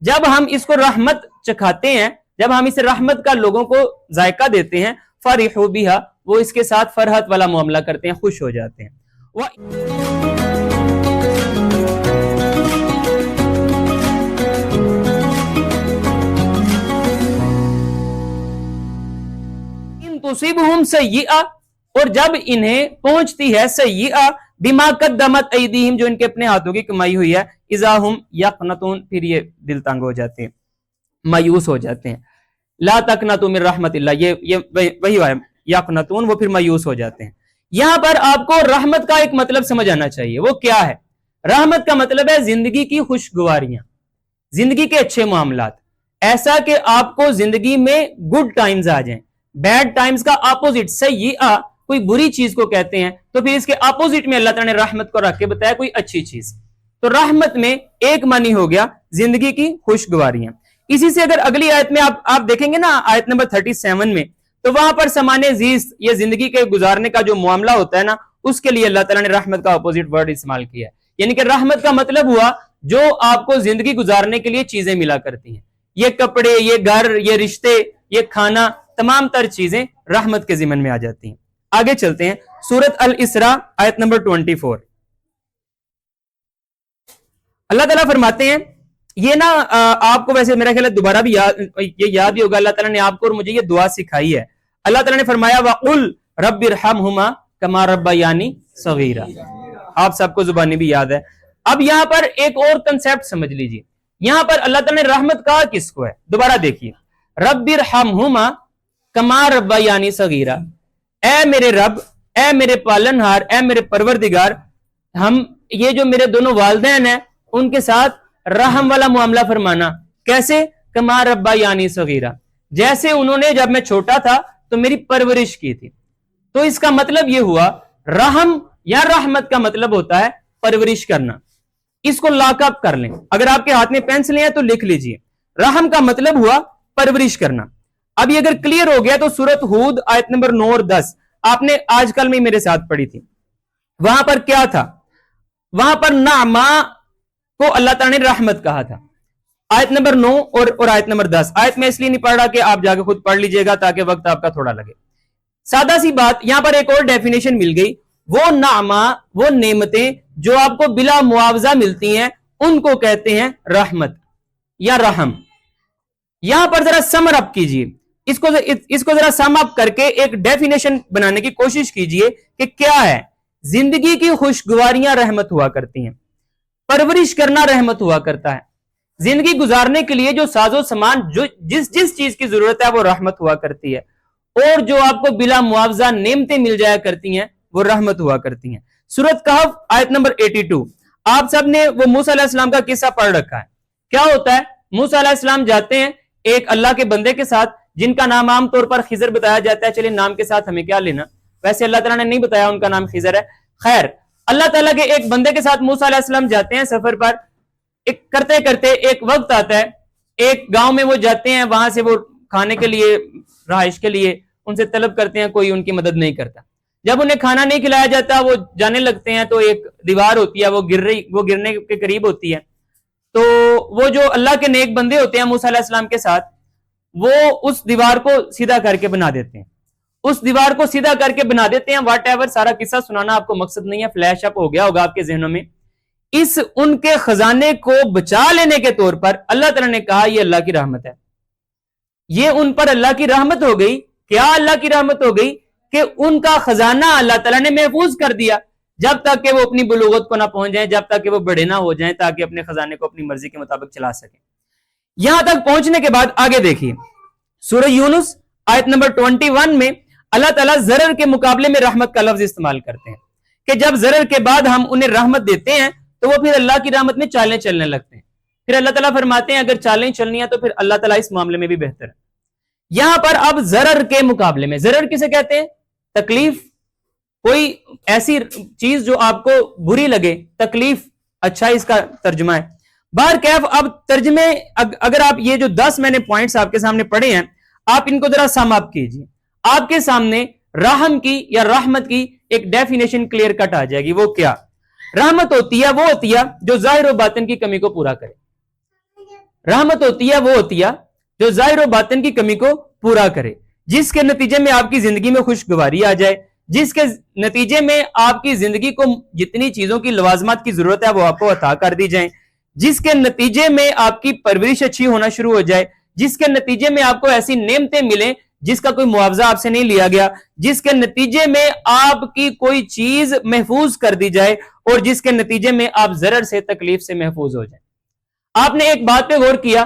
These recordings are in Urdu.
جب ہم اس کو رحمت چکھاتے ہیں، جب ہم اسے رحمت کا لوگوں کو ذائقہ دیتے ہیں، فرحوا بہا، وہ اس کے ساتھ فرحت والا معاملہ کرتے ہیں، خوش ہو جاتے ہیں۔ ان تصیبہم سیئہ، اور جب انہیں پہنچتی ہے سیئہ بما قدمت ایدیہم، جو ان کے اپنے ہاتھوں کی کمائی ہوئی ہے، اذا ہم یقنطون، پھر یہ دل تنگ ہو جاتے ہیں، مایوس ہو جاتے ہیں۔ لا تقنطوا من رحمت اللہ، یہ وہی ہے یقنطون، وہ پھر مایوس ہو جاتے ہیں۔ یہاں پر آپ کو رحمت کا ایک مطلب سمجھ آنا چاہیے، وہ کیا ہے؟ رحمت کا مطلب ہے زندگی کی خوشگواریاں، زندگی کے اچھے معاملات، ایسا کہ آپ کو زندگی میں گڈ ٹائمز آ جائیں۔ بیڈ ٹائمز کا اپوزٹ سیئہ، کوئی بری چیز کو کہتے ہیں، تو پھر اس کے اپوزٹ میں اللہ تعالیٰ نے رحمت کو رکھ کے بتایا کوئی اچھی چیز۔ تو رحمت میں ایک معنی ہو گیا زندگی کی خوشگواریاں۔ اسی سے اگر اگلی آیت میں آپ دیکھیں گے نا، آیت نمبر 37 میں، تو وہاں پر سمانے زیست، یہ زندگی کے گزارنے کا جو معاملہ ہوتا ہے نا، اس کے لیے اللہ تعالیٰ نے رحمت کا اپوزٹ ورڈ استعمال کیا ہے۔ یعنی کہ رحمت کا مطلب ہوا جو آپ کو زندگی گزارنے کے لیے چیزیں ملا کرتی ہیں، یہ کپڑے، یہ گھر، یہ رشتے، یہ کھانا، تمام تر چیزیں رحمت کے ضمن میں آ جاتی ہیں۔ آگے چلتے ہیں، سورۃ الاسراء آیت نمبر 24۔ اللہ تعالیٰ فرماتے ہیں، یہ نا آپ کو ویسے میرا خیال ہے دوبارہ بھی یہ یاد ہی ہوگا، اللہ تعالیٰ نے آپ کو اور مجھے یہ دعا سکھائی ہے۔ اللہ تعالیٰ نے فرمایا وَقُلْ رَبِّ ارْحَمْهُمَا كَمَا رَبَّيَانِي صَغِيرًا، آپ سب کو زبانی بھی یاد ہے۔ اب یہاں پر ایک اور کنسیپٹ سمجھ لیجئے، یہاں پر اللہ تعالیٰ نے رحمت کہا کس کو ہے؟ دوبارہ دیکھیے، رَبِّ ارْحَمْهُمَا كَمَا رَبَّيَانِي صَغِيرًا، اے میرے رب، اے میرے پالنہار، اے میرے پروردگار، ہم یہ جو میرے دونوں والدین ہیں ان کے ساتھ رحم والا معاملہ فرمانا۔ کیسے؟ کما ربیانی صغیرہ، جیسے انہوں نے جب میں چھوٹا تھا تو میری پرورش کی تھی۔ تو اس کا مطلب یہ ہوا، رحم یا رحمت کا مطلب ہوتا ہے پرورش کرنا۔ اس کو لاک اپ کر لیں، اگر آپ کے ہاتھ میں پینسلیں ہیں تو لکھ لیجئے، رحم کا مطلب ہوا پرورش کرنا۔ اب یہ اگر کلیئر ہو گیا تو سورۃ ہود آیت نمبر 9 اور 10 آپ نے آج کل میں میرے ساتھ پڑھی تھی، وہاں پر کیا تھا؟ وہاں پر نعما کو اللہ تعالیٰ نے رحمت کہا تھا، آیت نمبر 9 اور آیت نمبر 10۔ آیت میں اس لیے نہیں پڑھ رہا کہ آپ جا کے خود پڑھ لیجئے گا تاکہ وقت آپ کا تھوڑا لگے۔ سادہ سی بات، یہاں پر ایک اور ڈیفینیشن مل گئی، وہ نعما، وہ نعمتیں جو آپ کو بلا معاوضہ ملتی ہیں ان کو کہتے ہیں رحمت یا رحم۔ یہاں پر ذرا سمر اپ کیجئے، اس کو ذرا سم اپ کر کے ایک ڈیفینیشن بنانے کی کوشش کیجئے کہ کیا ہے؟ زندگی کی خوشگواریاں رحمت ہوا کرتی ہیں، پرورش کرنا رحمت ہوا کرتا ہے، زندگی گزارنے کے لیے جو ساز و سامان جس چیز کی ضرورت ہے وہ رحمت ہوا کرتی ہے، اور جو آپ کو بلا معاوضہ نعمتیں مل جایا کرتی ہیں وہ رحمت ہوا کرتی ہیں۔ سورۃ کہف آیت نمبر 82، آپ سب نے وہ موسیٰ علیہ السلام کا قصہ پڑھ رکھا ہے۔ کیا ہوتا ہے؟ موسیٰ علیہ السلام جاتے ہیں ایک اللہ کے بندے کے ساتھ جن کا نام عام طور پر خضر بتایا جاتا ہے، چلے نام کے ساتھ ہمیں کیا لینا، ویسے اللہ تعالیٰ نے نہیں بتایا ان کا نام خضر ہے، خیر، اللہ تعالیٰ کے ایک بندے کے ساتھ موسیٰ علیہ السلام جاتے ہیں سفر پر، کرتے کرتے ایک وقت آتا ہے، ایک گاؤں میں وہ جاتے ہیں، وہاں سے وہ کھانے کے لیے، رہائش کے لیے ان سے طلب کرتے ہیں، کوئی ان کی مدد نہیں کرتا۔ جب انہیں کھانا نہیں کھلایا جاتا، وہ جانے لگتے ہیں تو ایک دیوار ہوتی ہے، وہ گرنے کے قریب ہوتی ہے، تو وہ جو اللہ کے نیک بندے ہوتے ہیں موسیٰ علیہ السلام کے ساتھ، وہ اس دیوار کو سیدھا کر کے بنا دیتے ہیں، اس دیوار کو سیدھا کر کے بنا دیتے ہیں۔ واٹ ایور، سارا قصہ سنانا آپ کو مقصد نہیں ہے، فلیش اپ ہو گیا ہوگا آپ کے ذہنوں میں۔ اس ان کے خزانے کو بچا لینے کے طور پر اللہ تعالیٰ نے کہا یہ اللہ کی رحمت ہے، یہ ان پر اللہ کی رحمت ہو گئی۔ کیا اللہ کی رحمت ہو گئی؟ کہ ان کا خزانہ اللہ تعالیٰ نے محفوظ کر دیا جب تک کہ وہ اپنی بلوغت کو نہ پہنچ جائیں، جب تک کہ وہ بڑے نہ ہو جائیں، تاکہ اپنے خزانے کو اپنی مرضی کے مطابق چلا سکیں۔ یہاں تک پہنچنے کے بعد آگے دیکھیے، سورہ یونس آیت نمبر 21 میں اللہ تعالیٰ ضرر کے مقابلے میں رحمت کا لفظ استعمال کرتے ہیں کہ جب ضرر کے بعد ہم انہیں رحمت دیتے ہیں تو وہ پھر اللہ کی رحمت میں چالیں چلنے لگتے ہیں۔ پھر اللہ تعالیٰ فرماتے ہیں اگر چالیں چلنی ہیں تو پھر اللہ تعالیٰ اس معاملے میں بھی بہتر ہے۔ یہاں پر اب ضرر کے مقابلے میں، ضرر کسے کہتے ہیں؟ تکلیف، کوئی ایسی چیز جو آپ کو بری لگے، تکلیف، اچھا اس کا ترجمہ ہے۔ بہر کیف اب ترجمے، اگر آپ یہ جو 10 میں نے پوائنٹس آپ کے سامنے پڑھے ہیں، آپ ان کو ذرا سم اپ کیجئے، آپ کے سامنے رحم کی یا رحمت کی ایک ڈیفینیشن کلیئر کٹ آ جائے گی۔ وہ کیا؟ رحمت ہوتی ہے، وہ ہوتی ہے جو ظاہر و باطن کی کمی کو پورا کرے۔ رحمت ہوتی ہے وہ عطیہ جو ظاہر و باطن کی کمی کو پورا کرے، جس کے نتیجے میں آپ کی زندگی میں خوشگواری آ جائے، جس کے نتیجے میں آپ کی زندگی کو جتنی چیزوں کی لوازمات کی ضرورت ہے وہ آپ کو عطا کر دی جائیں، جس کے نتیجے میں آپ کی پرورش اچھی ہونا شروع ہو جائے، جس کے نتیجے میں آپ کو ایسی نعمتیں ملیں جس کا کوئی معاوضہ آپ سے نہیں لیا گیا، جس کے نتیجے میں آپ کی کوئی چیز محفوظ کر دی جائے، اور جس کے نتیجے میں آپ ضرر سے تکلیف سے محفوظ ہو جائیں۔ آپ نے ایک بات پہ غور کیا،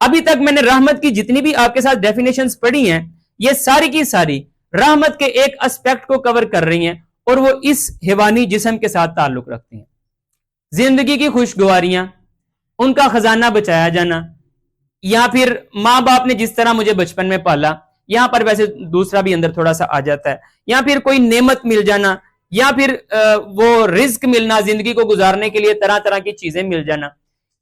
ابھی تک میں نے رحمت کی جتنی بھی آپ کے ساتھ ڈیفینیشنز پڑھی ہیں، یہ ساری کی ساری رحمت کے ایک اسپیکٹ کو کور کر رہی ہیں، اور وہ اس حیوانی جسم کے ساتھ تعلق رکھتی ہیں۔ زندگی کی خوشگواریاں، ان کا خزانہ بچایا جانا، یا پھر ماں باپ نے جس طرح مجھے بچپن میں پالا، یہاں پر ویسے دوسرا بھی اندر تھوڑا سا آ جاتا ہے، یا پھر کوئی نعمت مل جانا، یا پھر وہ رزق ملنا، زندگی کو گزارنے کے لیے طرح طرح کی چیزیں مل جانا۔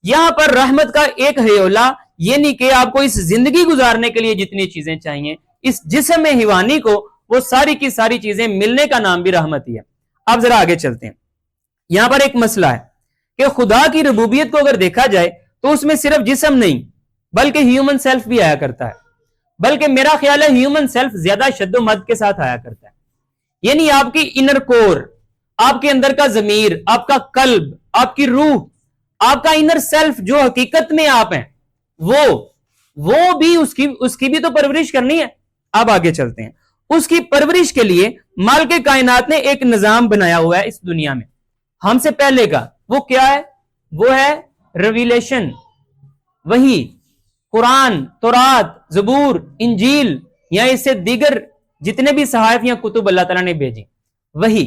یہاں پر رحمت کا ایک حیولہ یہ نہیں کہ آپ کو اس زندگی گزارنے کے لیے جتنی چیزیں چاہیے، اس جسم حیوانی کو وہ ساری کی ساری چیزیں ملنے کا نام بھی رحمت ہی ہے۔ اب ذرا آگے چلتے ہیں۔ یہاں پر ایک مسئلہ ہے کہ خدا کی ربوبیت کو اگر دیکھا جائے تو اس میں صرف جسم نہیں بلکہ ہیومن سیلف بھی آیا کرتا ہے، بلکہ میرا خیال ہے ہیومن سیلف زیادہ شد و مد کے ساتھ آیا کرتا ہے، یعنی آپ کی انر کور، آپ کے اندر کا ضمیر، آپ کا قلب، آپ کی روح، آپ کا انر سیلف جو حقیقت میں آپ ہیں، وہ بھی اس کی بھی تو پرورش کرنی ہے۔ اب آگے چلتے ہیں۔ اس کی پرورش کے لیے مالک کائنات نے ایک نظام بنایا ہوا ہے اس دنیا میں، ہم سے پہلے کا۔ وہ کیا ہے؟ وہ ہے ریویلیشن، وہی قرآن، تورات، زبور، انجیل یا اس سے دیگر جتنے بھی صحائف یا کتب اللہ تعالیٰ نے بھیجی، وہی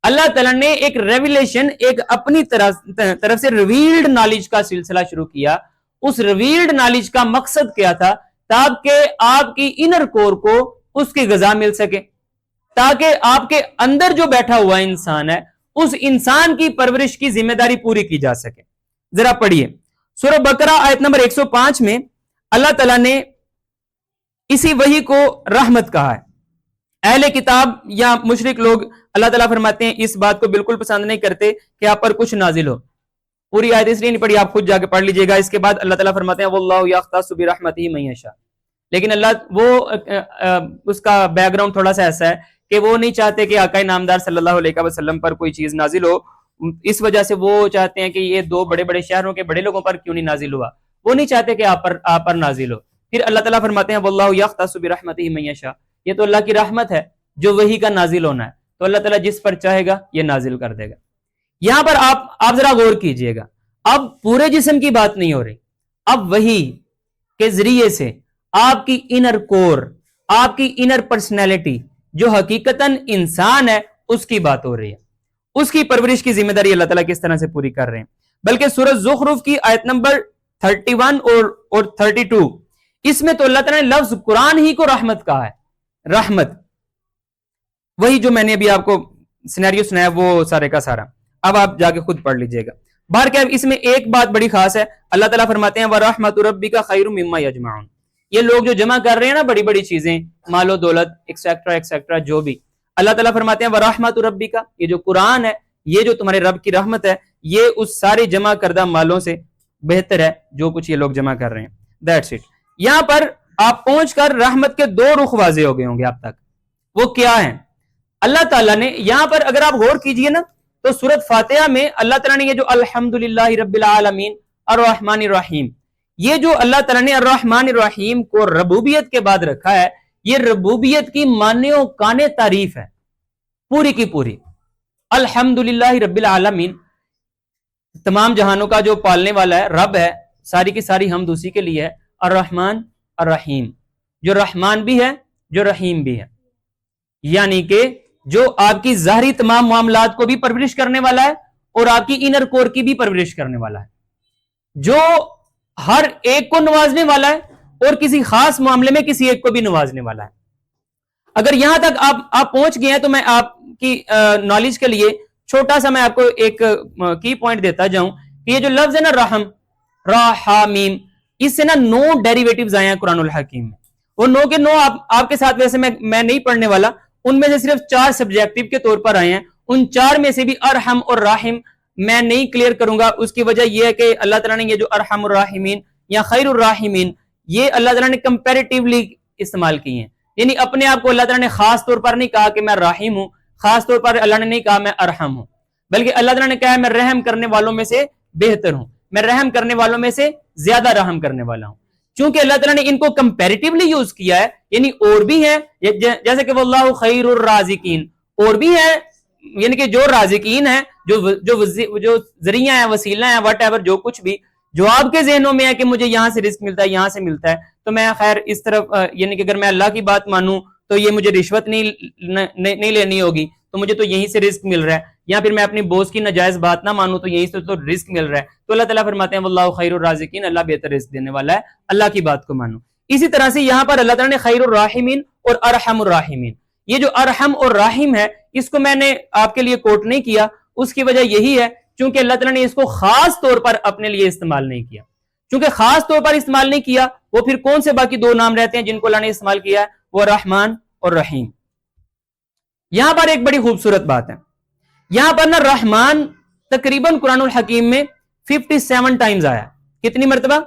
اللہ تعالیٰ نے ایک ریویلیشن، ایک اپنی طرف سے ریویلڈ نالج کا سلسلہ شروع کیا۔ اس ریویلڈ نالج کا مقصد کیا تھا؟ تاکہ آپ کی انر کور کو اس کی غذا مل سکے، تاکہ آپ کے اندر جو بیٹھا ہوا انسان ہے اس انسان کی پرورش کی ذمہ داری پوری کی جا سکے۔ ذرا پڑھیے سورہ بقرہ آیت نمبر 105 میں اللہ تعالیٰ نے اسی وحی کو رحمت کہا ہے۔ اہل کتاب یا مشرک لوگ اللہ تعالیٰ فرماتے ہیں اس بات کو بالکل پسند نہیں کرتے کہ آپ پر کچھ نازل ہو۔ پوری آیت اس لیے نہیں پڑھی، آپ خود جا کے پڑھ لیجئے گا۔ اس کے بعد اللہ تعالیٰ فرماتے ہیں واللہ یختص برحمتہ من یشاء، لیکن اللہ وہ اس کا بیک گراؤنڈ تھوڑا سا ایسا ہے کہ وہ نہیں چاہتے کہ آقا نامدار صلی اللہ علیہ وسلم پر کوئی چیز نازل ہو، اس وجہ سے وہ چاہتے ہیں کہ یہ دو بڑے بڑے شہروں کے بڑے لوگوں پر کیوں نہیں نازل ہوا، وہ نہیں چاہتے کہ آپ پر نازل ہو۔ پھر اللہ تعالیٰ فرماتے ہیں واللہ یختص برحمتہ من یشاء، یہ تو اللہ کی رحمت ہے جو وحی کا نازل ہونا ہے، تو اللہ تعالیٰ جس پر چاہے گا یہ نازل کر دے گا۔ یہاں پر آپ ذرا غور کیجئے گا، اب پورے جسم کی بات نہیں ہو رہی، اب وحی کے ذریعے سے آپ کی انر کور، آپ کی انر پرسنالٹی جو حقیقتاً انسان ہے اس کی بات ہو رہی ہے۔ اس کی پرورش کی ذمہ داری اللہ تعالیٰ کس طرح سے پوری کر رہے ہیں۔ بلکہ سورہ زخرف کی آیت نمبر 31 اور 32 اس میں تو اللہ تعالیٰ نے لفظ قرآن ہی کو رحمت کہا ہے، رحمت، وہی جو میں نے ابھی آپ کو سینیریو سنایا وہ سارے کا سارا، اب آپ جا کے خود پڑھ لیجئے گا۔ باہر کیا اس میں ایک بات بڑی خاص ہے، اللہ تعالیٰ فرماتے ہیں وَرَحْمَةُ رَبِّكَ خَيْرٌ مِّمَّا يَجْمَعُونَ، یہ لوگ جو جمع کر رہے ہیں نا بڑی بڑی چیزیں، مال و دولت ایکسیکٹرا ایکسیکٹرا، جو بھی، اللہ تعالیٰ فرماتے ہیں وَرَحْمَةُ رَبِّكَ، یہ جو قرآن ہے، یہ جو تمہارے رب کی رحمت ہے، یہ اس سارے جمع کردہ مالوں سے بہتر ہے جو کچھ یہ لوگ جمع کر رہے ہیں۔ That's it. یہاں پر آپ پہنچ کر رحمت کے دو رخ واضح ہو گئے ہوں گے اب تک، وہ کیا ہیں؟ اللہ تعالیٰ نے یہاں پر اگر آپ غور کیجئے نا تو سورۃ فاتحہ میں اللہ تعالیٰ نے یہ جو الحمدللہ رب العالمین الرحمن الرحیم، یہ جو اللہ تعالیٰ نے الرحمن الرحیم کو ربوبیت کے بعد رکھا ہے، یہ ربوبیت کی معنی و کانے تعریف ہے پوری کی پوری۔ الحمدللہ رب العالمین، تمام جہانوں کا جو پالنے والا ہے، رب ہے، ساری کی ساری حمد اسی کے لیے ہے۔ الرحمن الرحیم، جو رحمان بھی ہے جو رحیم بھی ہے، یعنی کہ جو آپ کی ظاہری تمام معاملات کو بھی پرورش کرنے والا ہے اور آپ کی انر کور کی بھی پرورش کرنے والا ہے، جو ہر ایک کو نوازنے والا ہے اور کسی خاص معاملے میں کسی ایک کو بھی نوازنے والا ہے۔ اگر یہاں تک آپ پہنچ گئے ہیں تو میں آپ کی نالج کے لیے چھوٹا سا میں آپ کو ایک کی پوائنٹ دیتا جاؤں کہ یہ جو لفظ ہے نا رحم، راحمیم، اس سے نا 9 ڈیریویٹیوز آئے ہیں قرآن الحکیم میں۔ وہ 9 کے 9 آپ کے ساتھ ویسے میں نہیں پڑھنے والا، ان میں سے صرف 4 سبجیکٹیو کے طور پر آئے ہیں۔ ان 4 میں سے بھی ارحم اور راحم میں نہیں کلیئر کروں گا. اس کی وجہ یہ ہے کہ اللہ تعالیٰ نے یہ جو ارحم الراحمین یا خیر الراحمین یہ اللہ تعالیٰ نے کمپیریٹیولی استعمال کی ہیں. یعنی اپنے آپ کو اللہ تعالیٰ نے خاص طور پر نہیں کہا کہ میں راحم ہوں, خاص طور پر اللہ نے نہیں کہا میں ارحم ہوں, بلکہ اللہ تعالیٰ نے کہا میں رحم کرنے والوں میں سے بہتر ہوں, میں رحم کرنے والوں میں سے زیادہ رحم کرنے والا ہوں. چونکہ اللہ تعالیٰ نے ان کو کمپیریٹیولی یوز کیا ہے, یعنی اور بھی ہیں جیسے کہ واللہ خیر الرازقین, اور بھی ہیں یعنی کہ جو رازقین ہیں, جو ذریعہ ہیں, وسیلہ ہیں, واٹ ایور جو کچھ بھی جو آپ کے ذہنوں میں ہے کہ مجھے یہاں سے رزق ملتا ہے, یہاں سے ملتا ہے, تو میں خیر اس طرف یعنی کہ اگر میں اللہ کی بات مانوں تو یہ مجھے رشوت نہیں لینی ہوگی, تو مجھے تو یہیں سے رزق مل رہا ہے, یا پھر میں اپنی بوس کی ناجائز بات نہ مانوں تو یہیں سے تو رزق مل رہا ہے. تو اللہ تعالیٰ فرماتے ہیں واللہ خیر الرازقین, اللہ بہتر رزق دینے والا ہے, اللہ کی بات کو مانو. اسی طرح سے یہاں پر اللہ تعالیٰ نے خیر الراحمین اور ارحم الراحمین, یہ جو ارحم اور راحم ہے اس کو میں نے آپ کے لیے کوٹ نہیں کیا. اس کی وجہ یہی ہے چونکہ اللہ تعالیٰ نے اس کو خاص طور پر اپنے لیے استعمال نہیں کیا. چونکہ خاص طور پر استعمال نہیں کیا, وہ پھر کون سے باقی دو نام رہتے ہیں جن کو اللہ نے استعمال کیا ہے, وہ رحمان اور رحیم. یہاں پر ایک بڑی خوبصورت بات ہے, یہاں پر نا رحمان تقریباً قرآن الحکیم میں 57 ٹائمز آیا. کتنی مرتبہ؟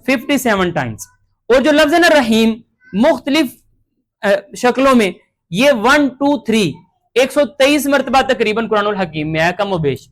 57 ٹائمز. اور جو لفظ ہے نا رحیم مختلف شکلوں میں, یہ 1 2 3 123 مرتبہ تقریباً قرآن الحکیم میں آیا, کم و بیش.